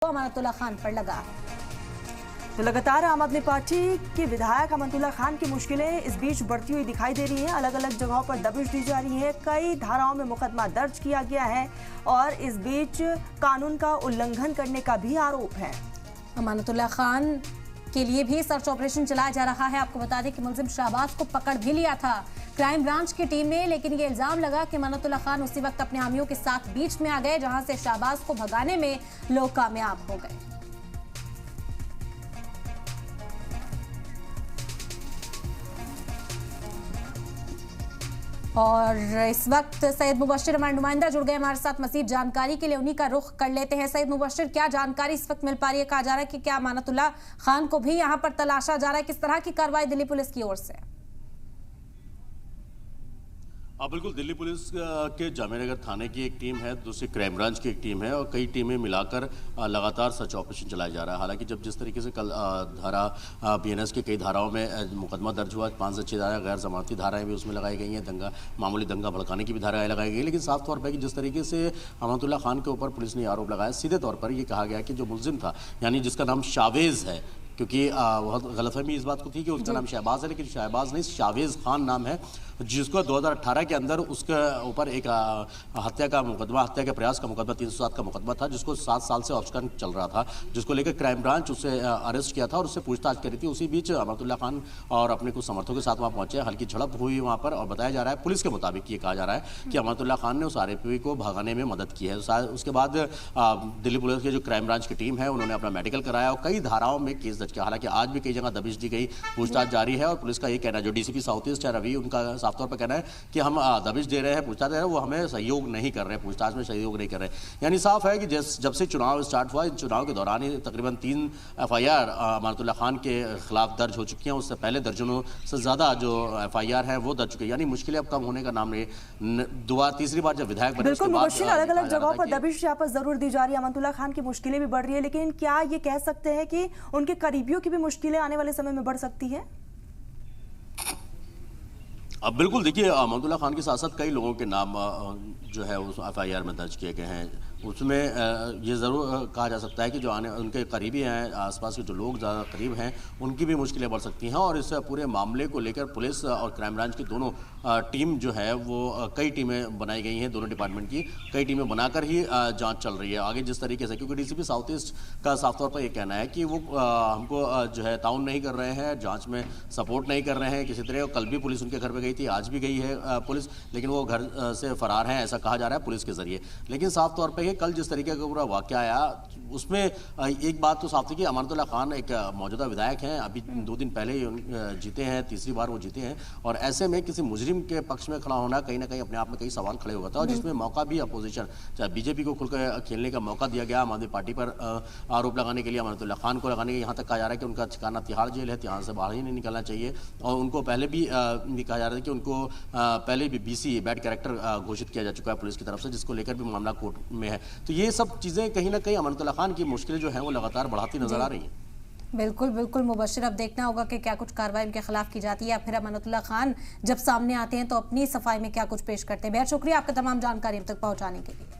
अमानतुल्लाह खान पर लगा। तो लगातार आम आदमी पार्टी के विधायक अमानतुल्लाह खान की मुश्किलें इस बीच बढ़ती हुई दिखाई दे रही हैं। अलग अलग जगहों पर दबिश दी जा रही है, कई धाराओं में मुकदमा दर्ज किया गया है और इस बीच कानून का उल्लंघन करने का भी आरोप है। अमानतुल्लाह खान के लिए भी सर्च ऑपरेशन चलाया जा रहा है। आपको बता दें कि मुलजिम शाहबाज को पकड़ भी लिया था क्राइम ब्रांच की टीम ने, लेकिन ये इल्जाम लगा कि अमानतुल्लाह खान उसी वक्त अपने हामियों के साथ बीच में आ गए, जहां से शाहबाज को भगाने में लोग कामयाब हो गए। और इस वक्त सैयद मुबश्शिर हमारे नुमाइंदा जुड़ गए हमारे साथ मज़ीद जानकारी के लिए, उन्हीं का रुख कर लेते हैं। सैयद मुबश्शिर, क्या जानकारी इस वक्त मिल पा रही है? कहा जा रहा है कि क्या अमानतुल्लाह खान को भी यहां पर तलाशा जा रहा है? किस तरह की कार्रवाई दिल्ली पुलिस की ओर से? बिल्कुल, दिल्ली पुलिस के जामियानगर थाने की एक टीम है, दूसरी क्राइम ब्रांच की एक टीम है और कई टीमें मिलाकर लगातार सर्च ऑपरेशन चलाया जा रहा है। हालांकि जब जिस तरीके से कल धारा बीएनएस के कई धाराओं में मुकदमा दर्ज हुआ, 5 से 6 धारा गैर जमानती धाराएं भी उसमें लगाई गई हैं, मामूली दंगा भड़काने की भी धाराएं लगाई गई। लेकिन साफ तौर पर कि जिस तरीके से अमानतुल्लाह खान के ऊपर पुलिस ने आरोप लगाया, सीधे तौर पर यह कहा गया कि जो मुलजिम था, यानी जिसका नाम शावेज है, क्योंकि बहुत गलतफहमी इस बात को थी कि उसका नाम शहबाज है, लेकिन शहबाज नहीं, शावेज खान नाम है, जिसको 2018 के अंदर उसके ऊपर एक हत्या के प्रयास का मुकदमा 307 का मुकदमा था, जिसको 7 साल से ऑब्स्टन चल रहा था, जिसको लेकर क्राइम ब्रांच उससे अरेस्ट किया था और उससे पूछताछ करी थी। उसी बीच अमानतुल्लाह खान और अपने कुछ समर्थकों के साथ वहाँ पहुंचे, हल्की झड़प हुई वहाँ पर और बताया जा रहा है, पुलिस के मुताबिक ये कहा जा रहा है कि अमानतुल्लाह खान ने उस आरोपी को भगाने में मदद की है। उसके बाद दिल्ली पुलिस की जो क्राइम ब्रांच की टीम है, उन्होंने अपना मेडिकल कराया और कई धाराओं में केस दर्ज किया। हालांकि आज भी कई जगह दबिश दी गई, पूछताछ जारी है और पुलिस का ये कहना है, जो डीसीपी साउथ ईस्ट है रवि, उनका साफ तौर पर कहना है कि हम दबिश दे रहे हैं, पूछताछ दे रहे हैं, वो हमें सहयोग नहीं कर रहे हैं, पूछताछ में सहयोग नहीं कर रहे हैं। यानी साफ है कि जब से चुनाव स्टार्ट हुआ, इन चुनाव के दौरान ही तकरीबन 3 FIR अमानतुल्लाह खान के खिलाफ दर्ज हो चुकी हैं। उससे पहले दर्जनों से ज़्यादा जो FIR है वो दर्ज चुकी है। यानी मुश्किलें अब कम होने का नाम नहीं। तीसरी बार जब विधायक बने, बिल्कुल मुबश्शिर, अलग अलग जगहों पर दबिश यहाँ पर जरूर दी जा रही है, अमानतुल्लाह खान की मुश्किलें भी बढ़ रही है, लेकिन क्या ये कह सकते हैं कि उनके करीबियों की भी मुश्किलें आने वाले समय में बढ़ सकती है? अब बिल्कुल देखिए, अमानतुल्लाह खान के साथ साथ कई लोगों के नाम जो है उस FIR में दर्ज किए गए हैं। उसमें ये ज़रूर कहा जा सकता है कि जो उनके करीबी हैं, आसपास के जो लोग ज़्यादा करीब हैं, उनकी भी मुश्किलें बढ़ सकती हैं। और इस पूरे मामले को लेकर पुलिस और क्राइम ब्रांच की दोनों टीम जो है वो कई टीमें बनाई गई हैं, दोनों डिपार्टमेंट की कई टीमें बनाकर ही जांच चल रही है आगे जिस तरीके से, क्योंकि डीसीपी साउथ ईस्ट का साफ तौर पर यह कहना है कि वो हमको जो है ताउन नहीं कर रहे हैं, जाँच में सपोर्ट नहीं कर रहे हैं किसी तरह। कल भी पुलिस उनके घर पर गई थी, आज भी गई है पुलिस, लेकिन वो घर से फरार हैं, ऐसा कहा जा रहा है पुलिस के जरिए। लेकिन साफ तौर पर कल जिस तरीके का पूरा वाकया आया, उसमें एक बात तो साफ थी कि अमानतुल्लाह खान एक मौजूदा विधायक हैं, अभी 2 दिन पहले ही जीते हैं, तीसरी बार वो जीते हैं, और ऐसे में किसी मुजरिम के पक्ष में खड़ा होना कहीं ना कहीं अपने आप में कई सवाल खड़े हुआ था, और जिसमें मौका भी अपोजिशन चाहे बीजेपी को खुलकर खेलने का मौका दिया गया, आम आदमी पार्टी पर आरोप लगाने के लिए, अमानतुल्लाह खान को लगाने के, यहाँ तक कहा जा रहा है कि उनका ठिकाना तिहाड़ जेल है, तिहाड़ से बाहर ही नहीं निकलना चाहिए। और उनको पहले भी कहा जा रहा है कि उनको पहले भी BC बैड कैरेक्टर घोषित किया जा चुका है पुलिस की तरफ से, जिसको लेकर भी मामला कोर्ट में है। तो ये सब चीज़ें कहीं ना कहीं अमानतुल्लाह खान की मुश्किलें जो हैं वो लगातार बढ़ाती नजर आ रही हैं। बिल्कुल बिल्कुल मुबश्शिर, अब देखना होगा कि क्या कुछ कार्रवाई उनके खिलाफ की जाती है या फिर अमानतुल्लाह खान जब सामने आते हैं तो अपनी सफाई में क्या कुछ पेश करते हैं। बेहद शुक्रिया आपका तमाम जानकारी अब तक पहुंचाने के लिए।